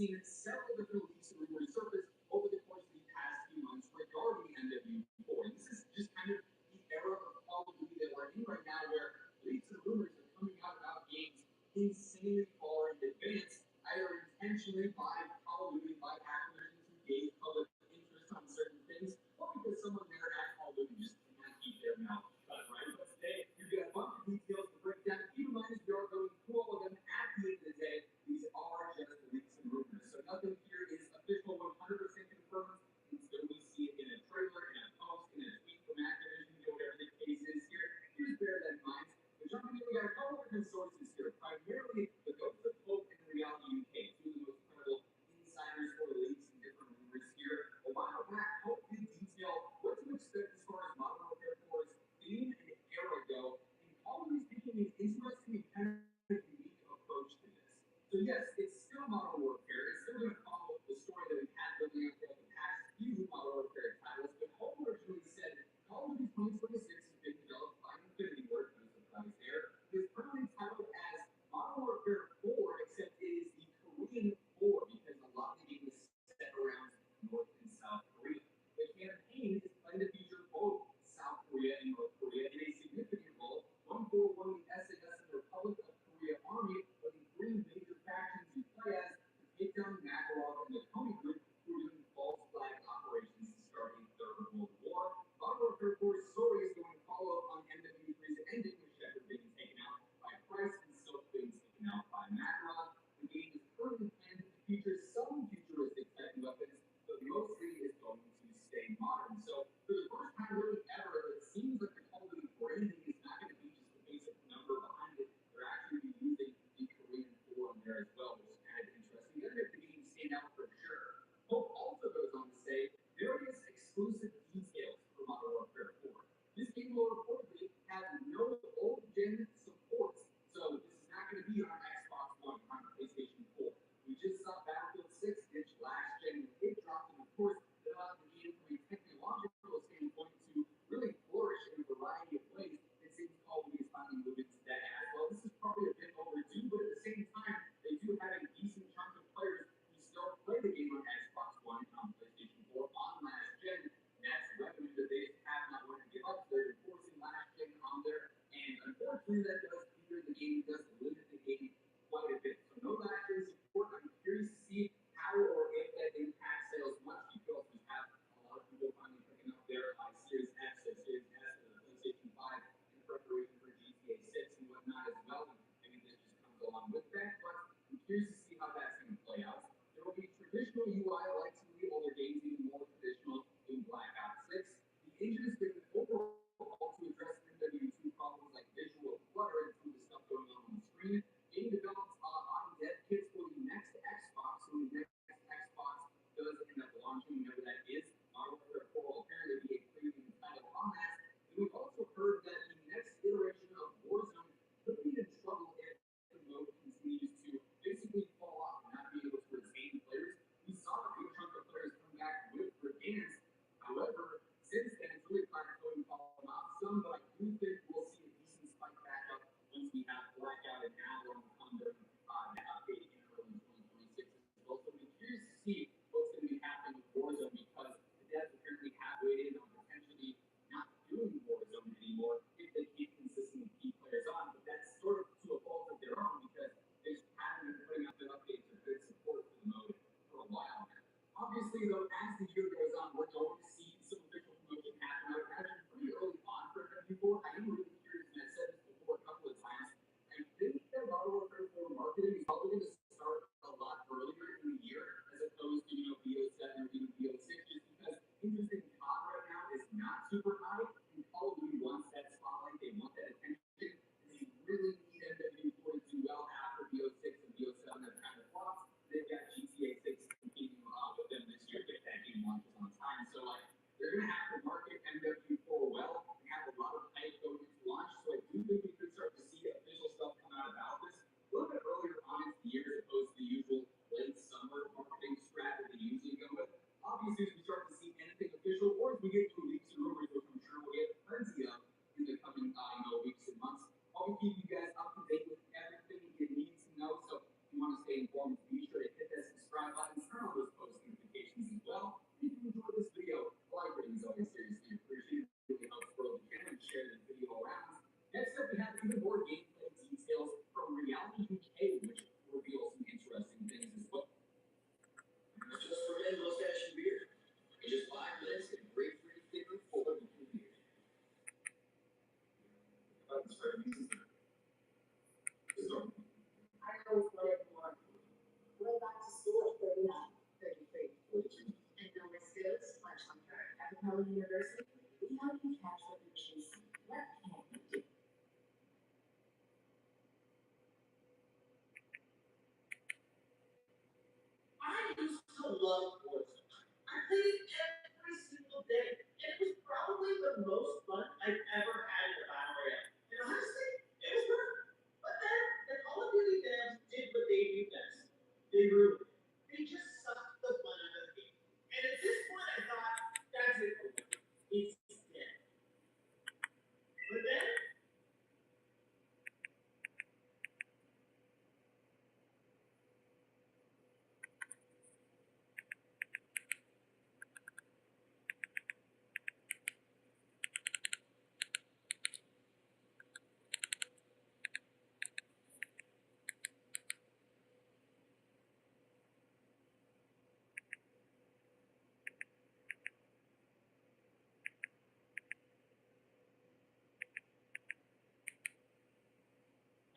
seen several different leaks and rumors surface over the course of the past few months regarding MW4. And this is just kind of the era of Call of Duty that we're in right now, where leaks and rumors are coming out about games insanely far in advance, either intentionally by Call of Duty, by Activision to gauge public interest on certain things, or because someone there at Call of Duty just cannot keep their mouth shut, right? But today, we've got a bunch of details to break down. Keep in mind, as we are going through all of them, at the end of the day, these are just leaks and rumors. So nothing here is official 100% confirmed until we see it in a trailer, in a post, in a tweet from Activision, whatever the case is here. Just bear that in mind. But jumping in, we got a couple of different sources here, primarily the Ghost of Hope and Reality UK, two of the most credible insiders for leaks and different rumors here. A while back, Hope did detail what to expect as far as Modern Warfare 4's theme an era ago, and Call of Duty's taking an interesting and kind of unique approach to this. So yes, it's still Modern Warfare. It's still going to follow the story that we've had building up throughout the past few Modern Warfare titles, but Hope originally said Call of Duty 2026 has been developed by Infinity Ward, no surprise there. It is currently titled as Modern Warfare 4, except it is the Korean 4 because a lot of the game is set around North and South Korea. The campaign is planned to feature both South Korea and North Korea in a significant role, one for one the SAS and Republic of Korea Army, with the three major factions you play as to take down Makarov and the Tony Group, who are doing false flag operations to start a third world war. Modern Warfare 4's story is going to follow up on MW3's ending, with Shepard being taken out by Price and Silk being taken out by Makarov. The game is currently planned to feature some futuristic tech weapons, but mostly is going to stay modern. So for the first time really ever, it seems like the Call of Duty branding is not going to be just the basic number behind it. They're actually be using the Korean 4 on there as well, which is kind of interesting. They're going to make the game stand out for sure. Hope also goes on to say various exclusive details for Modern Warfare 4. This game will reportedly have no old gen support, so this is not going to be on Xbox One, on PlayStation 4. We just saw Battlefield 6 ditch last gen with it dropped, and of course, that allowed the game from a technological standpoint to really flourish in a variety of ways. It seems Call of Duty is finally moving to that as well. This is probably a bit overdue, but at the same time, they do have a decent chunk of players who still play the game on Xbox One and on PlayStation 4 on last gen, and that's revenue that they have not wanted to give up. They're enforcing last gen on there, and unfortunately, that does hinder the game, does limit the game quite a bit. So no last gen support. I'm curious to see how or if that impacts sales much, because we have a lot of people finally picking up their Series X or Series S or the PlayStation 5 in preparation for GTA 6 and whatnot as well. And maybe this just comes along with that, but I'm curious to see how that's going to play out. There will be traditional UI, like some of the older games, even more traditional in Black Ops 6. The engine has been overall to address MW2 problems like visual clutter and some of the stuff going on the screen. Being developed on dev kits for the next Xbox, when the next Xbox does end up launching, whenever that is. Modern Warfare 4 will apparently be a premium title on that. And we've also heard that the next iteration of Warzone could be in trouble if the mode continues to basically fall off and not be able to retain players. We saw a big chunk of players come back with revenge. However, since then, it's really plateaued and fallen off some, but I do think we'll see a decent spike back up once we have Blackout and Avalon come during that update in early 2026 as well. So we're curious to see what's going to be happening with Warzone, because the devs apparently have waited on potentially not doing Warzone anymore if they can't consistently keep players on. But that's sort of to a fault of their own, because they just haven't been putting up good updates or good support for the mode for a while now. Obviously, though, as the year goes on, we're going to see some official promotion happen. I would imagine pretty early on for MW4. I am really curious, and I've said this before a couple of times. I think that Modern Warfare 4 marketing is probably going to start a lot earlier in the year, as opposed to, BO7 or even BO6, just because interest in COD right now is not super high, and Call of Duty wants that spotlight, they want that attention, and they really need MW4 to do well after BO6 and BO7 have kind of flopped. They've got GTA 6 competing with them this year if that game launches on time. So, they're going to have to market MW4 well and have a lot of hype going into launch. So I do think we could start to see official stuff come out about this a little bit earlier on into the year, as opposed to the usual late summer marketing strat that they usually go with. Obviously, as we start to see anything official, or as we get to leaks and rumors, which I'm sure we'll get plenty of in the coming weeks and months, I'll keep you guys up to date with everything you need to know. So if you want to stay informed, be sure to hit that subscribe subscribe buttons, turn on those post notifications as well. If you enjoyed this video, like ratings always seriously appreciated. It really helps grow the channel and share this video around. Next up, we have even more gameplay details from Reality UK, which reveals some interesting things as well. Just for endless fashion beer. In just 5 minutes, and grapefruit flavor full of beer. That's very easy. I always wanted more. Went back to school at 39, 33, 42. And no risk goes, much longer. At Capella University, we help you catch what you're chasing. What can you do? I used to love Forza. I played it every single day. It was probably the most fun I've ever had in a battle royale. And honestly, it was perfect. But then the Call of Duty devs did what they do best. They ruined it. They just sucked the fun out of the game. And at this point, I thought, that's it. It's dead. But then,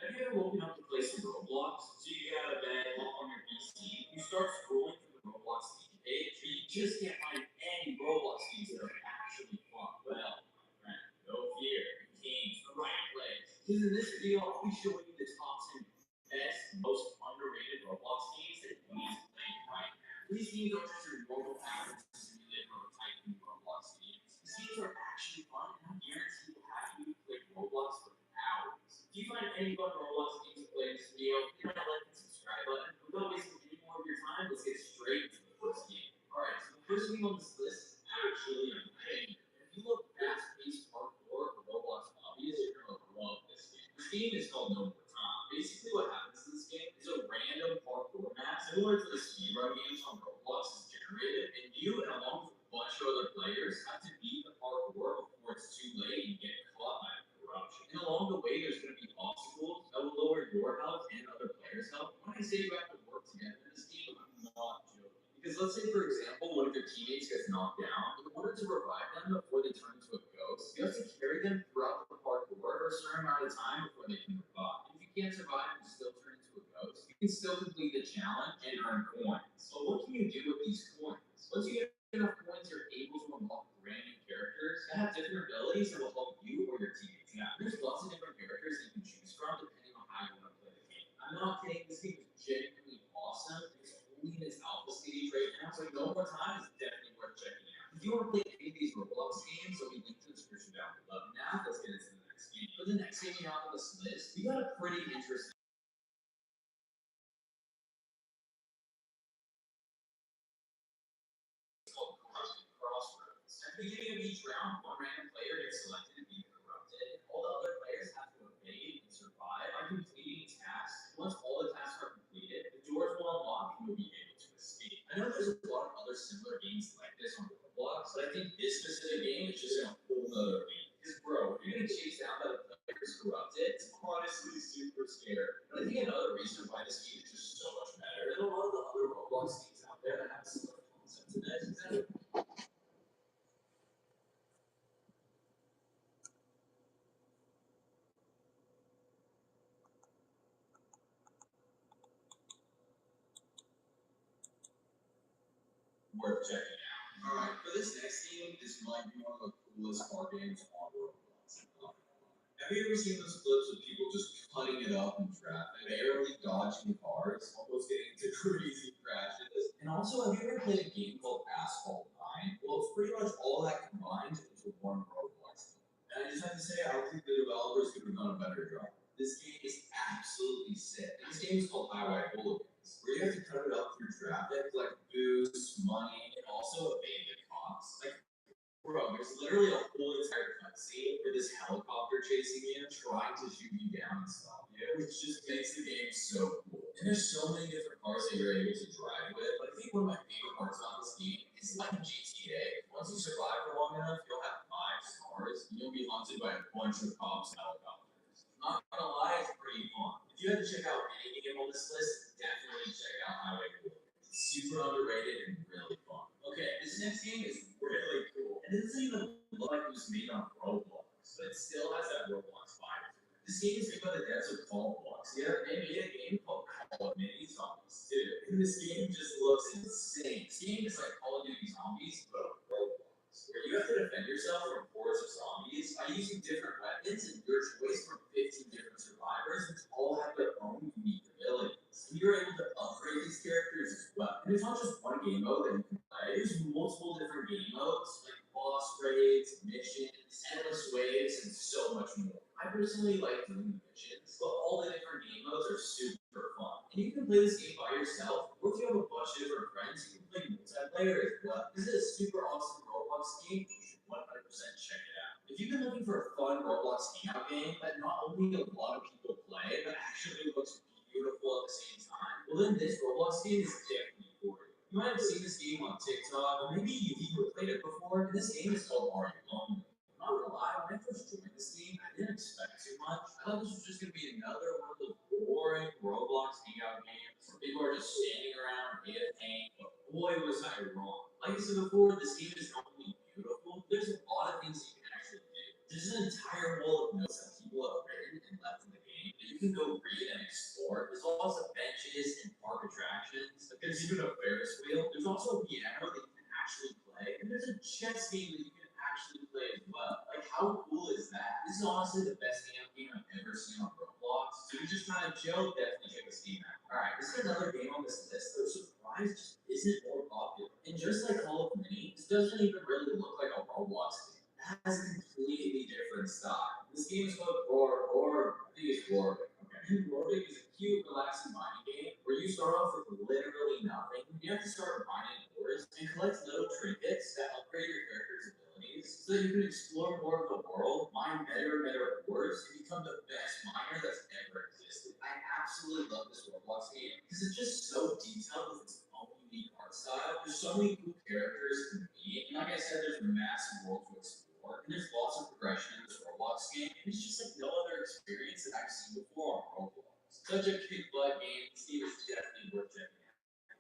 have you ever woken up to play some Roblox? So you get out of bed, hop on your PC, you start scrolling through the Roblox Steam page, but you just can't find any Roblox games that are actually fun. Well, my friend, no fear, you came to the right place. Because in this video, I'll be showing you the top 10 best, most underrated Roblox games that you need to play right now. These games aren't just your normal average simulated prototype in Roblox games. These games are actually fun, and I guarantee you'll have you play Roblox for hours. If you find any fun Roblox games to play in this video, hit that like and subscribe button. Without wasting any more of your time, let's get straight to the first game. Alright, so the first game on this list is actually a banger. If you love fast-paced parkour or Roblox hobbies, you're gonna love this game. This game is called No More Time. Basically what happens in this game is a random parkour map, similar to the speedrun games on Roblox, is generated, and you, and along with a bunch of other players, have to beat the parkour before it's too late and you get caught by corruption. And along the way, there's going to be obstacles that will lower your health and other players' health. When I say you have to work together in this game, I'm not joking. Because let's say, for example, one of your teammates gets knocked down. In order to revive them before they turn into a ghost, you have to carry them throughout the parkour for a certain amount of time before they can revive. If you can't survive and still turn into a ghost, you can still complete the challenge and earn coins. So what can you do with these coins? Once you get enough coins, you're able to unlock brand new characters that have different abilities that will help you or your teammates out. There's lots of different characters that you can choose from depending on how you want to play the game. I'm not kidding, this game is genuinely awesome. It's only in its alpha stage right now, so No More Time is definitely worth checking out. If you want to play any of these Roblox games, I'll be linked in the description down below. Now let's get into the next game. For the next game we have on this list, we got a pretty interesting crossroads. At the beginning of each round, one random player gets selected to be corrupted, and all the other players have to evade and survive by completing tasks. Once all the tasks are completed, the doors will unlock and you'll be able to escape. I know there's a lot of other similar games like this on Roblox, but I think this specific game is just in a whole other league. Because, bro, if you're getting chased down by the players corrupted, it's honestly super scary. But I think another reason why this game is just so much better than a lot of the other Roblox games out there that have similar concepts to this is that worth checking out. Alright, for this next game, this might be one of the coolest car games on Roblox. Have you ever seen those clips of people just cutting it up in traffic, barely dodging cars, almost getting into crazy crashes? And also, have you ever played a game called Asphalt 9? Well, it's pretty much all that combined into one Roblox game. And I just have to say, I don't think the developers could have done a better job. This game is absolutely sick. And this game is called Highway Hooligans, where you have to cut it up through traffic, collect boosts, money, and also evade the cops. Like, bro, there's literally a whole entire cutscene with this helicopter chasing you, trying to shoot you down and stop you, which just makes the game so cool. And there's so many different cars that you're able to drive with. Like, one of my favorite parts about this game is like GTA. Once you survive for long enough, you'll have 5 stars, and you'll be haunted by a bunch of cops and helicopters. Not gonna lie, it's pretty fun. If you had to check out any game on this list, definitely check out Highway 4. It's super underrated and really fun. Okay, this next game is really cool, and it doesn't even look like it was made on Roblox, but it still has that Roblox vibe. This game is made by the devs of Roblox. Yeah, they made a game called Call of Duty Zombies too. And this game just looks insane. This game is like Call of Duty Zombies, but on Roblox, where you have to defend yourself from hordes of zombies by using different weapons and your choice from 15 different survivors, which all have their own unique abilities. And you're able to upgrade these characters as well. And it's not just one game mode that you can play. There's multiple different game modes, like boss raids, missions, endless waves, and so much more. I personally like doing the missions, but all the different game modes are super fun. And you can play this game by yourself, or if you have a bunch of different friends, you can play multiplayer as well. This is a super awesome Roblox game. You should 100% check it out. If you've been looking for a fun Roblox hangout game that not only a lot of people play, but actually looks beautiful at the same time, well then this Roblox game is definitely for you. You might have seen this game on TikTok, or maybe you've even played it before. And this game is called Are You Lonely? Not gonna lie, when I first joined this game, I didn't expect too much. I thought this was just gonna be another one of those boring Roblox hangout games where people are just standing around AFKing, but boy was I wrong. Like I said before, this game is not only beautiful, there's a lot of things you can actually do. There's an entire wall of notes that people have written and left in the game that you can go read and explore. There's also benches and park attractions. There's even a Ferris wheel. There's also a piano that you can actually play. And there's a chess game that you can actually play as well. Like, how cool is that? This is honestly the best game I've ever seen on Roblox. So you're just trying to chill, definitely check this game out. Alright, this is another game on this list that I'm surprised just isn't more popular. And just like Call of Duty, this doesn't even really look like a Roblox game. It has a completely different style. This game is called I think it's Roar. Okay. Rorbig is a cute, relaxing mining game where you start off with literally nothing. You have to start mining ores and collect little trinkets that upgrade your character's abilities so that you can explore more of the world, mine better and better ores, and become the best miner that's ever existed. I absolutely love this Roblox game because it's just so detailed with its own unique art style. There's so many cool characters to meet, and like I said, there's a massive world to explore, and there's lots of progression in this Roblox game. It's just like no other experience that I've seen before on Roblox. Such a kick butt game. This game is definitely worth checking out.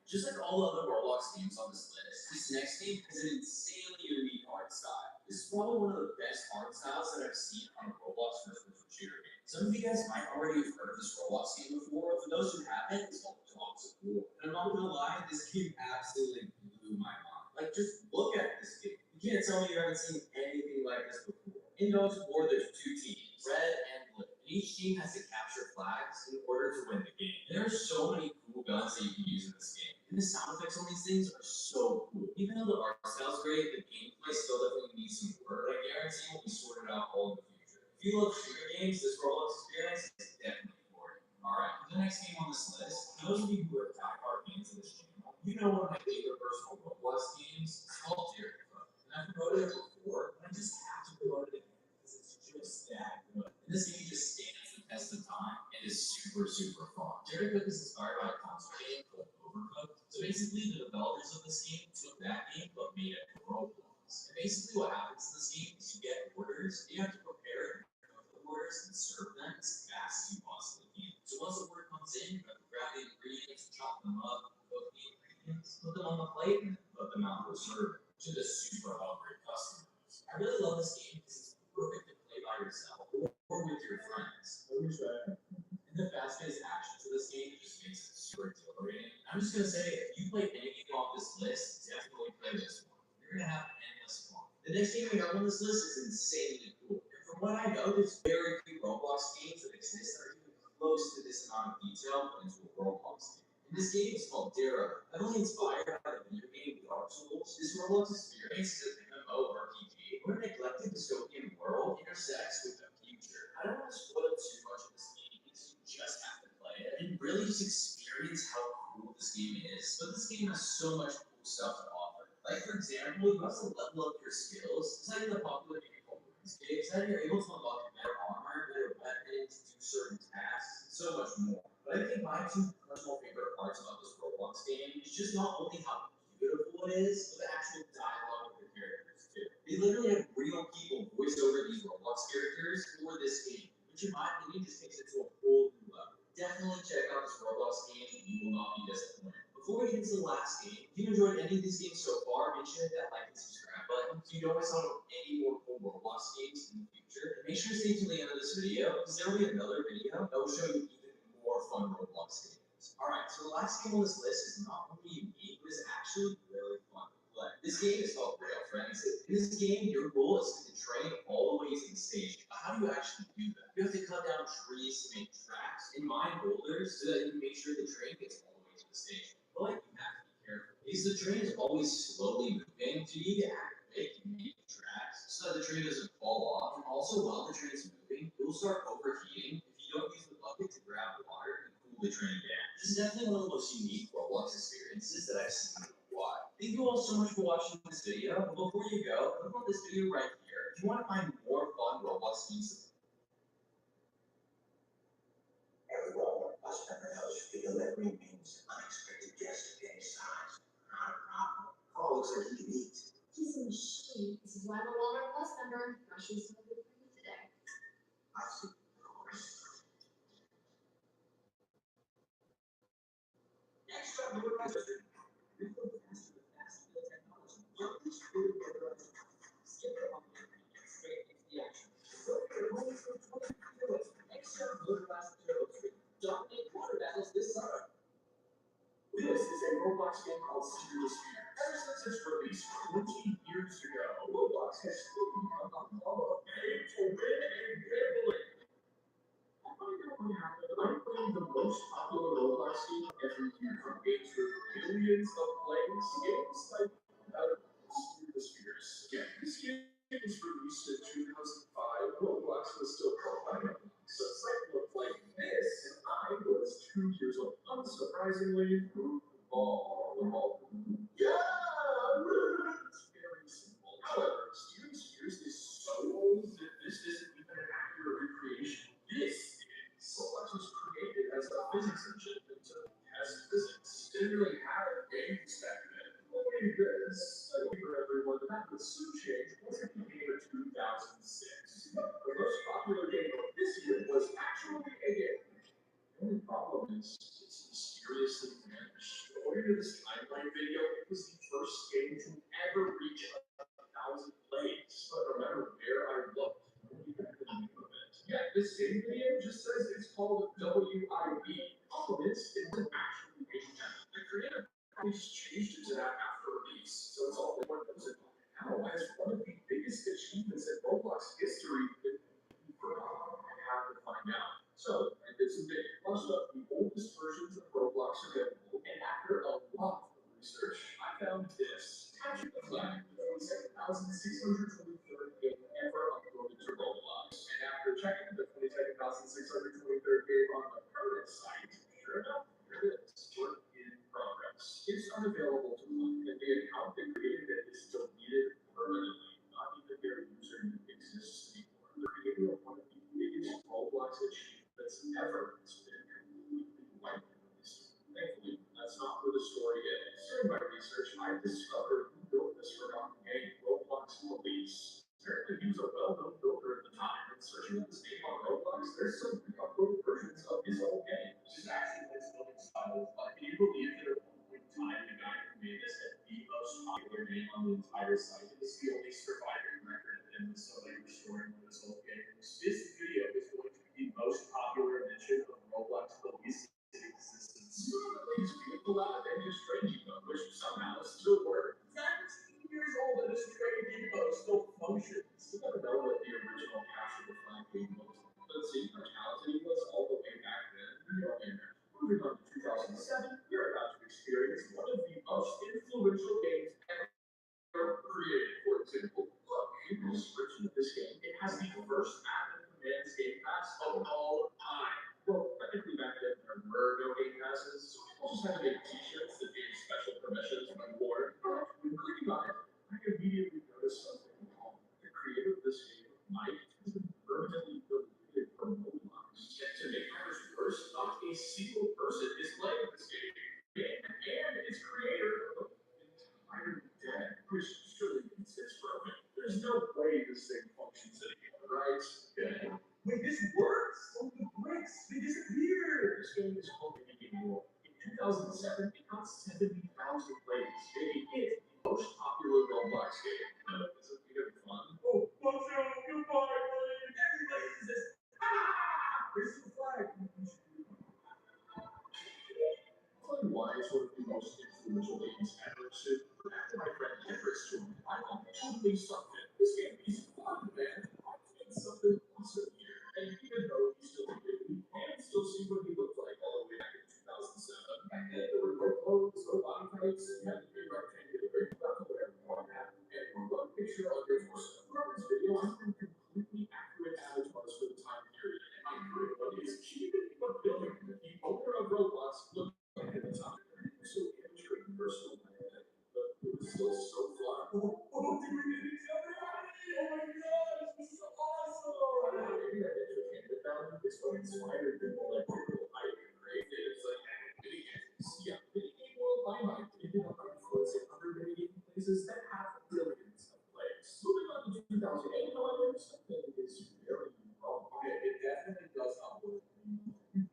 Just like all the other Roblox games on this list, this next game has an insanely unique art style. This is probably one of the best art styles that I've seen on a Roblox first-person shooter game. Some of you guys might already have heard of this Roblox game before. For those who haven't, it's called Dogs of War. And I'm not gonna lie, this game absolutely blew my mind. Like, just look at this game. You can't tell me you haven't seen anything like this before. In Dogs of War, there's 2 teams, red and blue. And each team has to capture flags in order to win the game. And there are so many cool guns that you can use in this game. And the sound effects on these things are so cool. Even though the art style's great, the gameplay still definitely needs some work. But I guarantee will be sorted out all in the future. If you love shooter games, this Roblox experience is definitely for you. Alright, the next game on this list, for those of you who are diehard fans of this channel, you know one of my favorite personal Roblox games. It's called Dairy Club. And I've promoted it before, but I just have to promote it again because it's just that good. And this game just stands the test of time and is super fun. Dairy Cook is inspired by a console game called Overcooked. So basically, the developers of this game took that game but made it Roblox. And basically, what happens in this game is you get orders, you have to prepare and cook the orders and serve them as fast as you possibly can. So once the order comes in, you have to grab the ingredients, chop them up, cook the ingredients, put them on the plate, and put them out for serving to the super hungry customers. I really love this game because it's perfect to play by yourself or with your friends. And the fast-paced action to this game just makes it super exhilarating. I'm just gonna say, if you play any game off this list, definitely play this one. You're gonna have endless fun. The next game we have on this list is insanely cool. And from what I know, there's very few Roblox games that exist that are even close to this amount of detail put into a Roblox game. And this game is called Dara. Heavily inspired by the video game Dark Souls, this Roblox experience is an MMORPG where a neglected dystopian world intersects with the future. I don't want to spoil too much of this game because you just have to play it and really just experience how cool this game is. But this game has so much cool stuff to offer. Like, for example, you have to level up your skills. It's like the popular game called RuneScape. So you're able to unlock better armor, better weapons, do certain tasks, and so much more. But I think my two personal favorite parts about this Roblox game is just not only how beautiful it is, but the actual dialogue of the characters too. They literally have real people voice over these Roblox characters for this game, which in my opinion just takes it to a whole new level. Definitely check out this Roblox game and you will not be disappointed. Before we get into the last game, if you enjoyed any of these games so far, make sure to hit that like and subscribe button so you don't miss out on any more cool Roblox games in the future. And make sure to stay till the end of this video because there will be another video that will show you even more fun Roblox games. Alright, so the last game on this list is not only unique, but is actually really fun to play. This game is called Rail Friends. In this game, your goal is to train all the way to the stage. But how do you actually do that? You have to cut down trees to make tracks and mine boulders so that you can make sure the train gets all the way to the stage. But you have to be careful because the train is always slowly moving, so you need to act quick and make the tracks so that the train doesn't fall off. And also, while the train is moving, it will start overheating if you don't use the bucket to grab water and cool the train down. This is definitely one of the most unique Roblox experiences that I've seen in a while. Thank you all so much for watching this video. But before you go, click on this video right here if you want to find more fun Roblox games. Every Roblox customer knows feel that means unexpected guests of any size. Not a problem. Carl looks like he can eat. He's a machine. This is why I'm a Walmart Plus member. Rushing something for you today. I see. Next up, we're going to This is a Roblox game called Secret Dispute. Ever since its release 20 years ago, Roblox has still become a hub of pay to win and gambling. I find out what happened. I'm playing the most popular Roblox game every year from games with millions of players. Games like Secret Disputes. Yeah, this game was released in 2005. Roblox was still called Roblox. So it's like this, and I was 2 years old. Unsurprisingly, yeah, very simple. However, Steven Spears is so old that this isn't even an accurate recreation. This is Roblox was created as a physics engine to test physics. Didn't really have games back then. Only this. For everyone, that would soon change once it became a 2006. The most popular game of this year was actually a game. The only problem is it's mysteriously vanished. According to this timeline video, it was the first game to ever reach 1,000 plays. But no matter where I looked, I don't even have the name of it. Yeah, this same video just says it's called WIB. Problem is, it wasn't actually a game. The creator probably changed it to that after release, so it's all one knows it now as one of the biggest achievements in Roblox history that you have to find out. So I did some digging, plus up the oldest versions of Roblox available, and after a lot of research, I found this. Capture the Flag, the 27,623rd game ever uploaded to Roblox. And after checking the 22,623rd game on the current site, sure enough, here it is. Work in progress. It's unavailable to look, and the account that created it is deleted permanently. Not even their username exists anymore. The creator of one of the biggest Roblox achievements ever has been completely wiped from history. Thankfully, that's not where the story ends. During my research, I discovered who built this forgotten game, Roblox Police. Apparently, he was a well-known builder at the time, and searching up his name on Roblox, there's some uploaded versions of his old game. This is actually his building style. Can you believe that at one point in time, the guy who made this had the most popular game on the entire site? It's the only surviving record, and somebody restoring one of his old games. This video is going to be the most popular mention of Roblox Police in existence. Please people out there just Train Depot, which somehow still works. 17 years old and this Train Depot still functions. You never know what the original Capture the Flag game was. But see how talented he was all the way back then. Moving on to 2007, you're about to experience one of the most influential games ever created. For example, look, in the description of this game, it has the first app in Command's Game Pass of all time. Well, technically back then there were no game passes, so people just had to make t-shirts that gave special permissions when worn. But when clicking on it, I immediately noticed something wrong. The creator of this game, Mike, has been permanently deleted from Roblox. And to make matters worse, not a single person is playing 2007, it got 70,000 plays, making it the most popular Roblox game. This is gonna be fun. Oh, watch out! Goodbye, buddy! Everybody is this. Ah! This is the flag. Tell you why it's one of the most influential games ever. So, after my friend Everest joined, I thought totally something. This game is fun, man. I played something awesome here. And even though he's still a kid, we can still see what he looked like all the way back in 2007. Back then, there were no clothes, no body types. You had to be rectangular, very flexible, everyone had. And one picture of your torso. Throughout this video, I'm going to completely accurate avatars for the time period. And my current one is cheating but building. The owner of Roblox looked like at the time. So immature and personal, but it was still so fun. Oh, did we get each other? Oh my god, this is so awesome! Maybe that entertainment value is what inspired people like Michael Ike and Ray Davis like mini games. Yeah, mini game world limelight ended up on foot in other mini game places that have billions of players. Moving on to 2008, however, something is very wrong. It definitely does not work.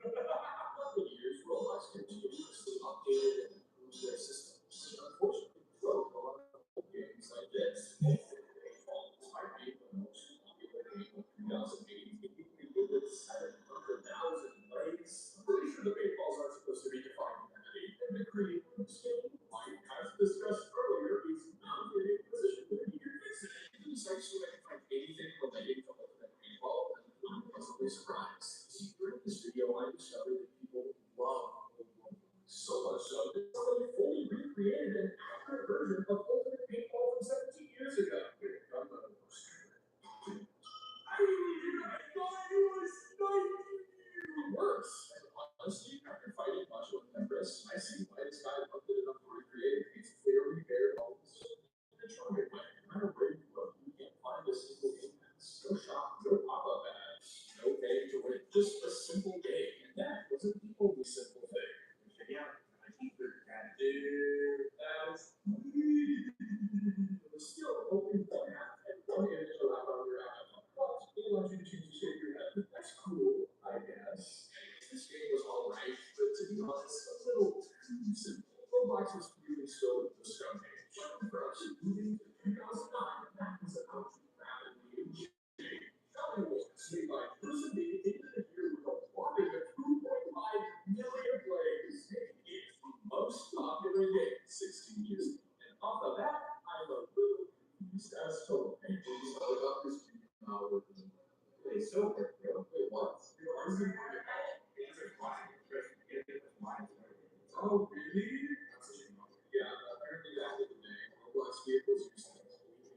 Over the years, Roblox continuously updated and improved their systems, which unfortunately broke a lot of old games like this. Despite being the most popular game of 2008, it completed with 700,000 plays. I'm pretty sure the paintballs aren't supposed to be defined by age, and the creative skill, like as discussed earlier, is not in a position to be fixing it. You can search so I can find anything relating to ultimate paintball, and I'm pleasantly surprised. See, during this video, I discovered that people love Ultimate. So much so that somebody fully recreated an accurate version of Ultimate Paintball from 17 years ago. Wait, I'm not a I thought it was sniping you! It works. And honestly, after fighting much with Everest, I see why this guy loved it enough to recreate it. It's very bare bones in a charming way. No matter where you go, you can't find a single game pass. No shop, no pop-up ads, no pay to win. Just a simple game. And that wasn't the only simple thing. Yeah, I keep that. Dude, that's it was still open format and one image allowed on your avatar. But it allows you to choose to shake your head. That's cool, I guess. This game was alright, but to be honest, a little too simple. Roblox was really still in the Stone Age. For us, moving to 2009, that was about to rapidly change. Shelley Wolf, made by person being into the year with a whopping 2.5 million plays, making it the most popular game 16 years ago. And off of that, I'm a little confused as to what paintings are about this power. Wait, so, wait, what? You're arguing for the oh, really? Yeah, apparently back in the day, Roblox vehicles used to have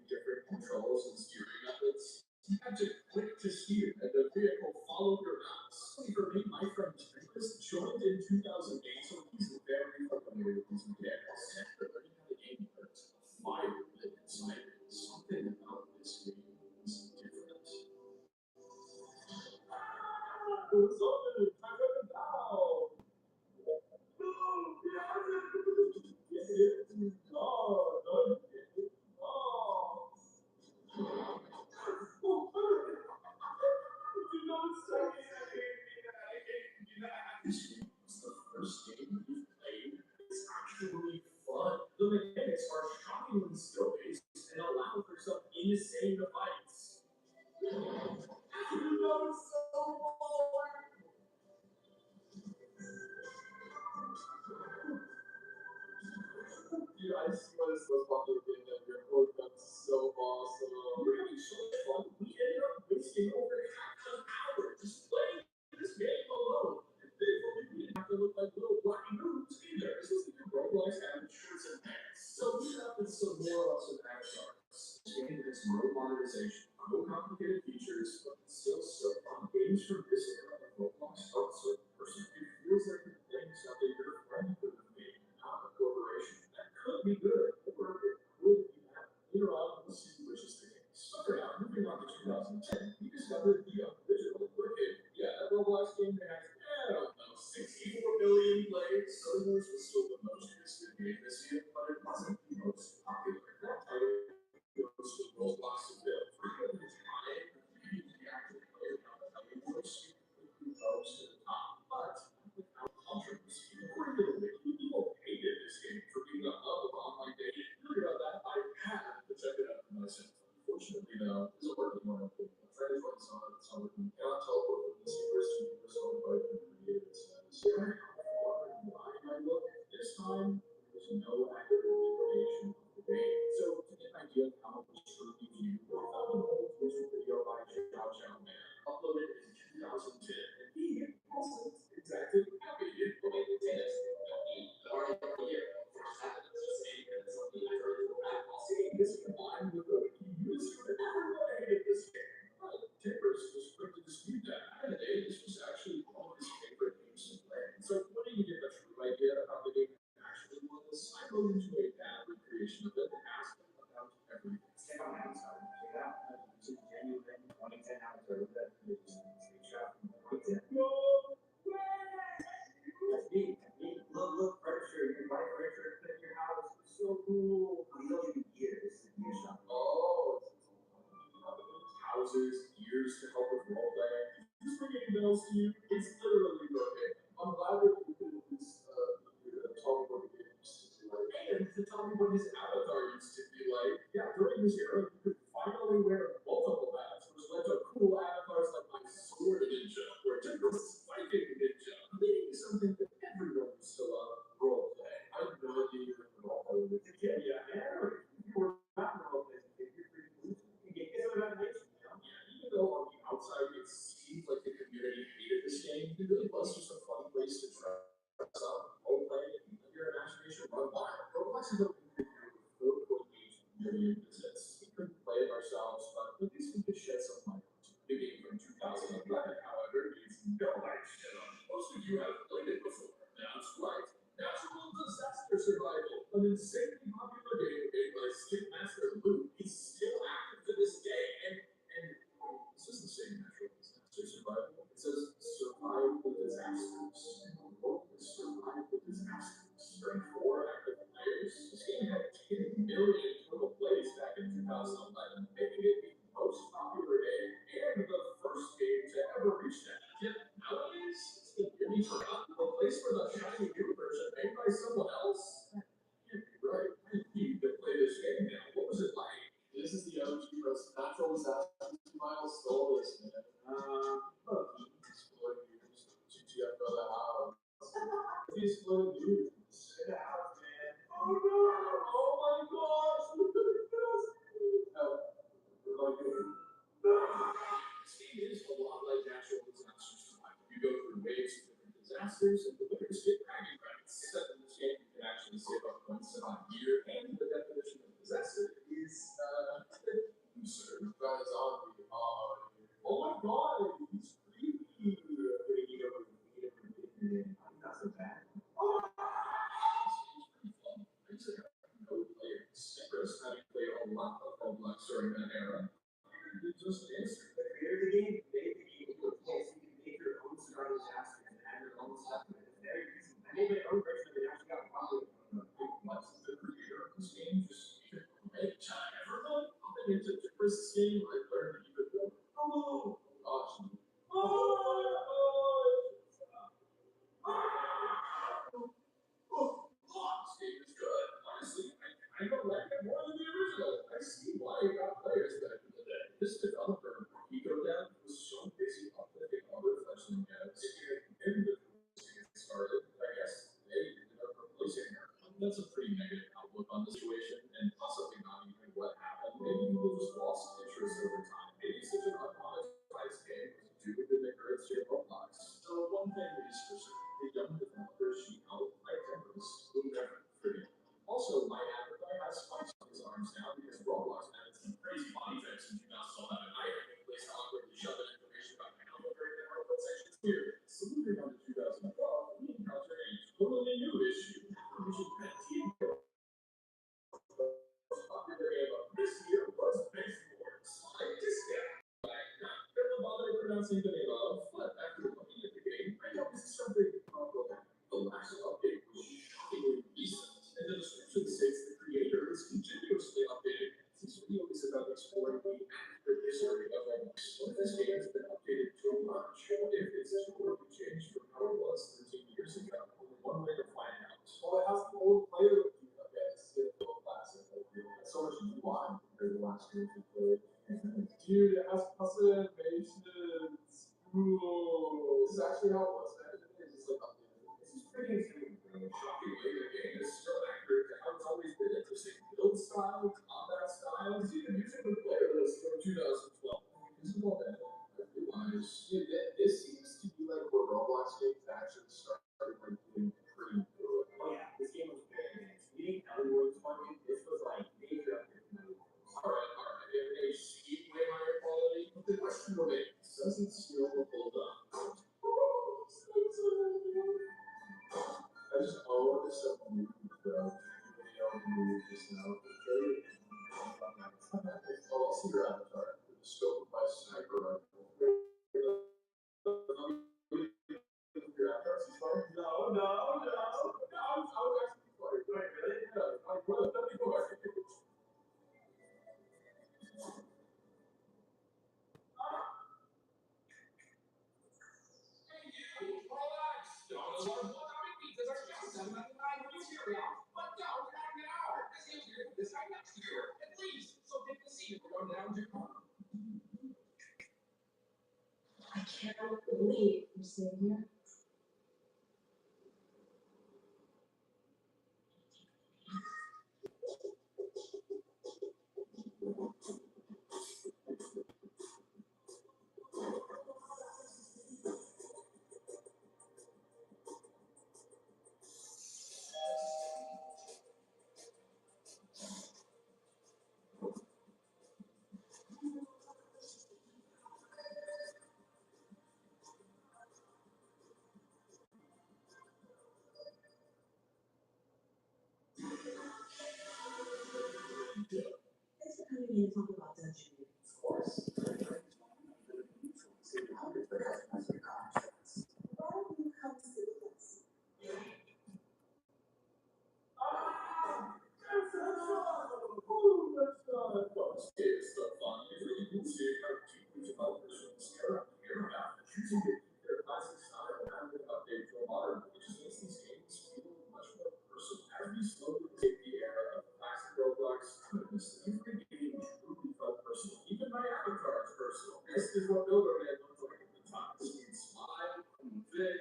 different controls and steering methods. You had to click to steer, and the vehicle followed your mouse. For me, my friend Chris joined in 2008, so he's very familiar with these mechanics. And after learning how the game works, a fire lit inside him. Something about this game was different. It was something. I couldn't tell. This was the first game you played. It's actually fun. The mechanics are shockingly skill based and allow for some insane fights. You know, it's so boring. Dude, I just want to so popular thing that your whole that's so awesome. We're having so much fun. We ended up wasting over half an hour just playing this game alone. And thankfully, we didn't have to look like little black noobs either. This is like Roblox having shirts and pants. So we have some more awesome avatars. This game has no monetization, no complicated features, but it's still so fun. Games from this era of Roblox help a person who feels like they're playing something your friend could have made, not a corporation. That could be good, or it could be bad. Later on, we'll see which is the case. But for now, moving on to 2010, we discovered the original Wicked. Yeah, that Roblox game that has, I don't know, 64 million plays. Star Wars was still the most visited game this year, but it wasn't the most popular. That title goes to Roblox to build. For the time, the active player count of the most quickly rose to the top, but without controversy. According to the wiki, time, there's no accurate recreation of the game. So to get an idea of how much truly view, I found an old YouTube video by Chow Chow Man, uploaded in 2010. And he wasn't exactly happy with the way it did. Or a year before it happened, it's just saying that it's something I heard from that. Seeing this combined with the used that everyone hated this game. Timbers was quick to dispute that. Back in the day, this was actually one of his favorite games to play. So when you get a true idea of how the game actually was, I go into a bad recreation of it and ask them about everything. Check out my outside. Check it out. It's a genuine 2010 outside that is a shot from 2010. No way! That's neat. Look, furniture. You can buy furniture, put it in your house. It's so cool. These don't even gears. It's a gear shop. Oh, houses, gears to help with role playing. Is this ringing any bells to you? It's literally broken. I'm glad that you can at least tell me what the game used to be like. And to tell me what his avatar used to be like. Yeah, during this era, you could finally wear multiple hats, which led to cool avatars like my sword ninja, or Timber's Viking ninja, leading something that everyone used to love, role play. I have no idea you were role playing with the kid. Yeah, you were not role playing. You're pretty cool. You get imagination. Even though on the outside it seemed like the community hated this game, it really was just a fun place to dress up, role play, and let your imagination run wild. Roblox is open to 4.8 million visits. We couldn't play it ourselves, but at least we could shed some light onto it. The game from 2011, however, is no light shed on. Most of you have played it before. That's right. Natural disaster survival, an insanely popular game made by Stickmaster Luke, is still active to this day, and this doesn't say natural disaster survival. It says survive the disasters. Survive the disasters. There are 4 active players. This game had 10 million total plays back in 2011, making it the most popular game and the first game to ever reach that. Yet nowadays, it's been really forgotten, replaced with a shiny new version made by someone else. Can't be right. I need to play this game now. What was it like? This is the OG most natural disaster survival story, man. Exploding news. GTF for the house. The exploding news. In the house, man. Oh no! Oh my gosh! Look at this! Oh, what am I doing? This game is a lot like natural disaster survival. You go through waves of different disasters, and the winners get bragging rights. Except in this game, you can actually save up points on gear, and the definition of disaster is user. Got a zombie. Oh my god, he's creepy. Not so bad. Oh, it's pretty fun. I used to have no players. Chris having played a lot of Roblox during that era. You just answered. The creator of the game made the game with place. You can make your own survival disasters and add your own stuff to it. It's very easy. I made my own version of it. Actually got popular. What's the creator of this game? Just make time. Everyone coming into this game, I learned even more. Oh, gosh. This game is good. Honestly, I don't like it more than the original. I see why it got players back in the day. This developer, EcoDev, was so busy uplifting other fledgling devs and the started, I guess, they ended up replacing her. That's a pretty negative outlook on the situation, and possibly not even what happened. Maybe people just lost interest over time. Maybe such an unmonetized game was due to the currency of Roblox. So one thing is for certain, the young developers she helped like Tempest will never forget. Also, my avatar has spikes on his arms now because Roblox added some crazy body fix in 2011. I have a place to awkwardly shove that information about my health during the Roblox sections here. So moving on to 2012, we encountered a totally new issue. Information that team popular game of this year was baseboards. Like this guy. Never bothered pronouncing the name of, but after looking at the game, I noticed something problematic. The last update was shockingly recent, and the description states the creator is continuously updating. This video is about exploring the accurate history of Roblox. What if this game has been updated too much? What if it's too poorly changed from how it was 13 years ago? Only one way to find out. Well, it has the old player with you. Okay, it's still a little classic. It's so much UI compared to the last game we played. Dude, it has custom animations. Ooh. This is actually how it was back in the day. It's like updated. This is pretty insane. Shockingly, the game is what is so new about video movies just now? Oh, I'll see your avatar with the scope of my sniper rifle. Your avatar, is he fired? No. I was actually fired. Wait, really? Yeah, I was definitely fired. Relax. Don't alarm block pizzas are just $7.99 when you hear it out. But don't act now. This is here this time next year. At least. So take the seat and run down to I can't believe you're sitting here. Thanks for coming in to talk about Dungeon. Of course. Why don't you come sit with us? It's so fun. You can see how deeply developed person's care about choosing their classic style and an update to a modern, which makes these games feel much more personal. As we slowly take the era of classic Roblox to every game truly felt personal. Even my avatar is personal. This is what Builder Man looked like at the time. He'd smile, fit,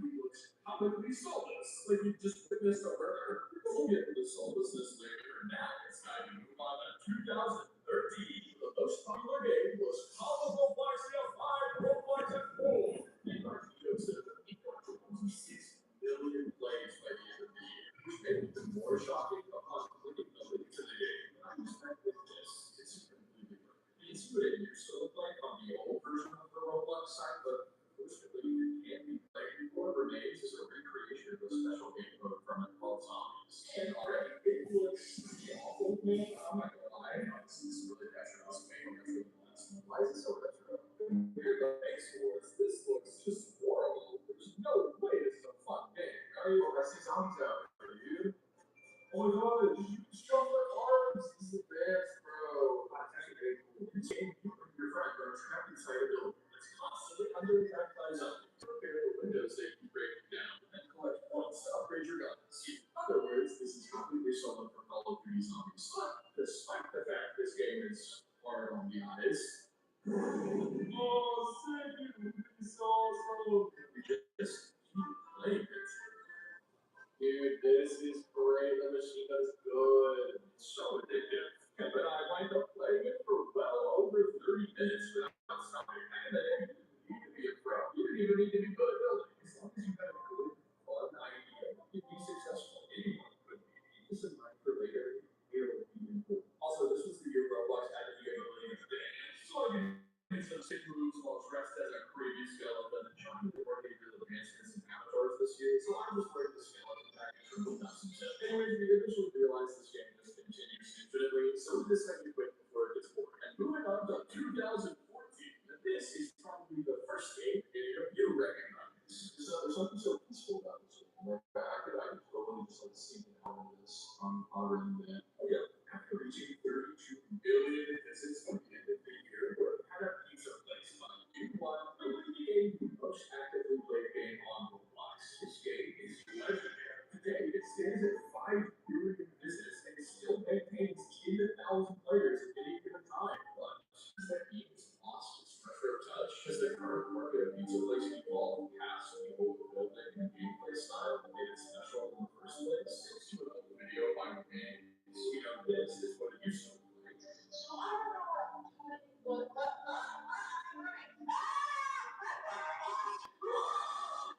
he looks, how could we solve this? Like you just witnessed a murder. We'll get into the soullessness later. Now it's time to move on to 2013. The most popular game was Call of Roblox 5, Roblox at 4. And our video said that it got 26 million plays by the end of the year, which made it even more shocking upon clicking the link to the game. I expected this. It's completely different. It's what it used to look like on the old version of the Roblox site, but unfortunately it can't be played. What remains is a recreation of a special game mode from it called Zombies. And already it looks awful. I'm not gonna lie, this is really retro. Why is it so retro? Compared to Base Wars, this looks just horrible. There's no way this is a fun game. I see zombies out there, dude. Oh my god, you shove their arms. This is advanced, bro. That's actually very cool. You change you and your friend are trapped inside a building. It's constantly under attack by zombies. Repair the windows they can break down and collect points to upgrade your guns. In other words, this is completely stolen from Call of Duty Zombies. But despite the fact this game is hard on the eyes. Oh, sick, it's so awesome. We just keep playing it. Dude, this is great. The machine is good. It's so addictive. Kemp and I wind up playing it for well over 30 minutes without stopping. And then you didn't need to be a pro. You didn't even need to be good at building. As long as you had a good, fun idea, you'd be successful. Anyone could be. Keep this in mind for later. It'll be important. Also, this was the year Roblox added the ability to dance. So I did some sick moves while dressed as a creepy skeleton and trying to work a real advancements in avatars this year. So I just break the skeleton package from the custom set. Anyways, we eventually realized this game just continues infinitely, so we decided to quit before it gets boring. And moving on to 2014, and this is probably the first game any of you recognize. There's something so peaceful about this one. I could totally just like sink out of this already, man. Oh yeah, after reaching 32 billion visits by the end of the year, we're kind of pizza place, but you won the most actively played game on Roblox. This game is legendary. Today, it stands at 5 billion visits and it still maintains 10,000 players at any given time. But that means lost its retro touch. As the current market of pizza place evolved past the old building and gameplay style that made it special in the first place, it's to an old video by my man. This is what it used to look like.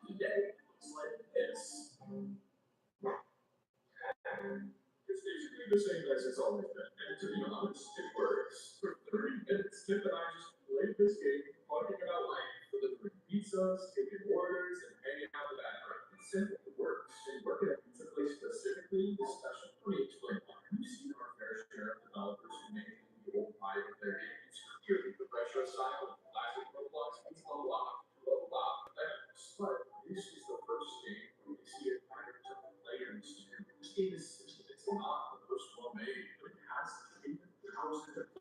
Today, it's like this. It's basically the same as it's always been. And to be honest, it works. For 30 minutes, Tip and I just played this game, talking about life, delivering pizzas, taking orders, and hanging out in the background. It's simple. works. And working at Pizza Place specifically is special. Let me explain why. We've seen our fair share of developers who make the old vibe of their games. Clearly, the retro style of classic Roblox means a lot to a lot of fans. But this is the first game where we see it kind of to players. This game is it's not the first one made, but it has 10,000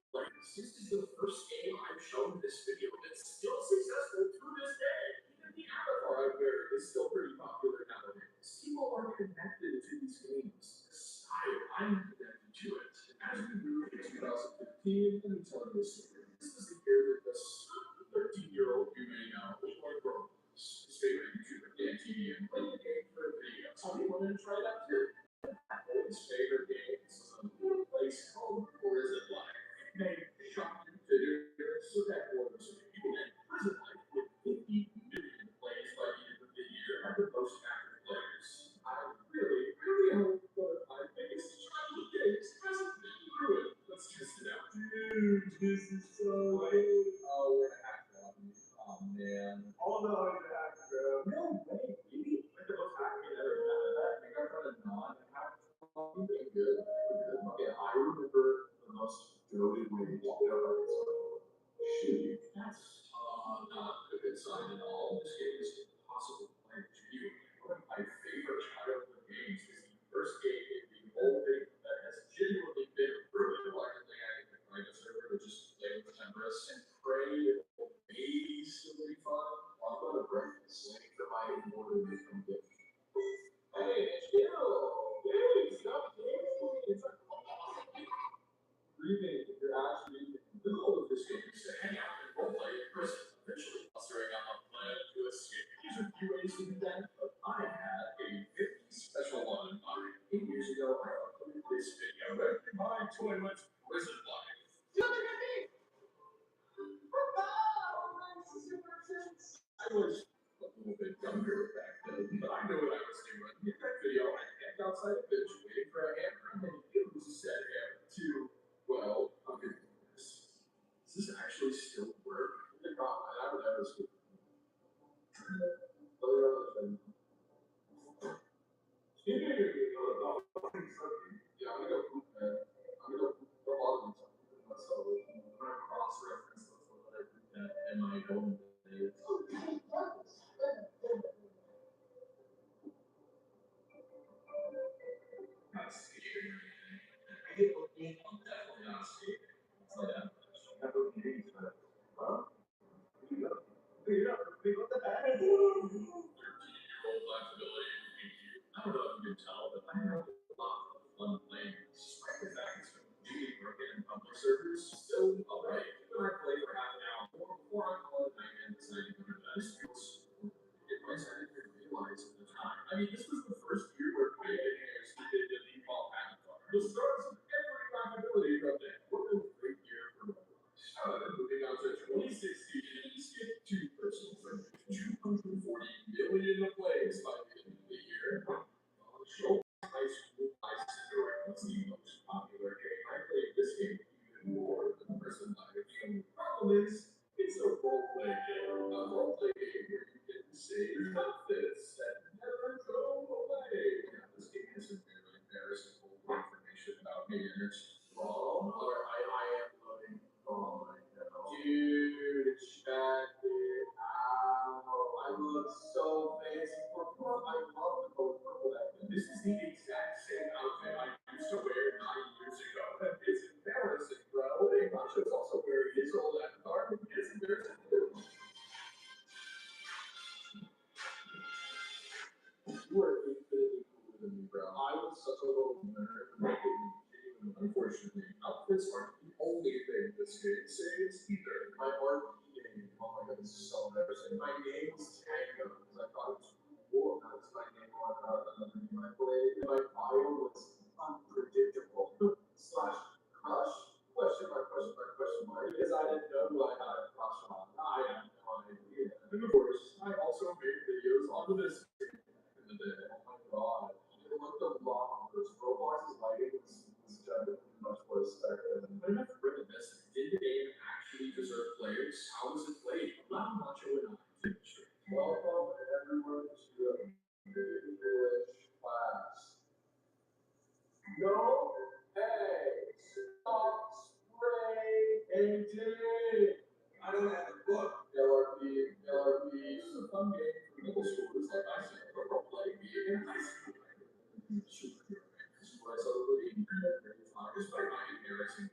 players. This is the first game I've shown this video that's still successful to this day. Even the avatar I wear is still pretty popular nowadays. People are connected to these games. The style, I'm connected to it. As we move into 2015, let me tell you a story. This was the year that this 13-year-old you may know was born Roblox. His favorite YouTuber, Dan TV, and played the game for a video. So he wanted to try that too. His favorite game is a little place called Prison Life. They shot you to so that was people in Prison Life with 50 million plays by the end of the year had the most active players. I really hope one of my biggest childhood games hasn't been ruined. Let's test it out. Dude, this is so good. Oh, we're gonna hack it on you. Oh man. Oh no, you're gonna hack it, bro. No way, really? Like the most hacking I've ever had. I think I've done a non-hack one. Good. Okay, I remember the most goated way to get over it. Shoot, that's not a good sign at all. This game is impossible to play. One of my favorite childhood games is the first game in the whole thing that has genuinely been ruined. Largely, I think the private server would just play with Tempest and pray it will maybe still be fun. I'm gonna break this link to my order from gift. Hey, chill! Dude, stop dancing! It's like breathing if you're actually in the middle of this game to hang out and roleplay in prison. Eventually, mustering out a plan to escape. These are few ways to do that, but I had a 50 special one in mind. 8 years ago, I uploaded this video where my toilet's prison life. I was a little bit younger back then, but I knew what I was doing. In that video, I camped outside a bench waiting for a hammer, and then used said hammer to, well, okay, does this actually still work? I would never skip. Yeah, I'm gonna go poop, man. I'm gonna go poop. Don't bother me. Myself. I'm gonna cross-reference what I pooped at in my own days. Not skating. I get looking. I'm definitely not skating. It's not that much. Not looking at these, but huh? Pick it up. Pick it up. Pick up the bag. 13-year-old flexibility. Thank you. I don't know if you can tell, but I have a lot of fun playing. Despite the fact it's completely broken in public servers, still alright. When I play for half an hour before I call it night and decide to go to bed, this feels advice I didn't realize at the time. I mean, this was the first year where billionaires did the default avatar. The stars of every laughability from that. What a great year for Roblox. Moving on to 2016, we skipped 2 from 240 million plays by the end of the year. Show high school high scoring was the most popular game. I played this game even more than Prison Life. The problem is, it's a role-play game. A role-play game where you get to save outfits that never go away. Yeah, this game has some very embarrassing information about me, and it's wrong. I am loading. Oh my god. Dude, check it out. I look so fancy for prom. I love the color purple that day. This is the exact same outfit I used to wear 9 years ago. It's embarrassing, bro. Hey, Macho's also wearing his old avatar. It's embarrassing too. You were infinitely cooler than me, bro. I was such a little nerd. Unfortunately, outfits aren't the only thing this game saves either. My RP game, oh my god, this is so embarrassing. My name was Tango because I thought it was cool. That was my name on another game I played. And my bio was unpredictable. Slash crush. Question mark, question mark, question mark. Because I didn't know who I had a crush on. I had no idea. And of course, I also made videos on this in the day. Oh my god. It looked a lot worse. Roblox's lighting was definitely much worse back then. But enough reminiscing. Did the game actually deserve players? How was it played? Not much of an finished. Welcome everyone to No. Hey, stop, spray, and dig. I don't have a book. LRP, LRP. This is a fun game for middle schoolers like myself who are playing being in high school. This is what I celebrate. Despite my embarrassing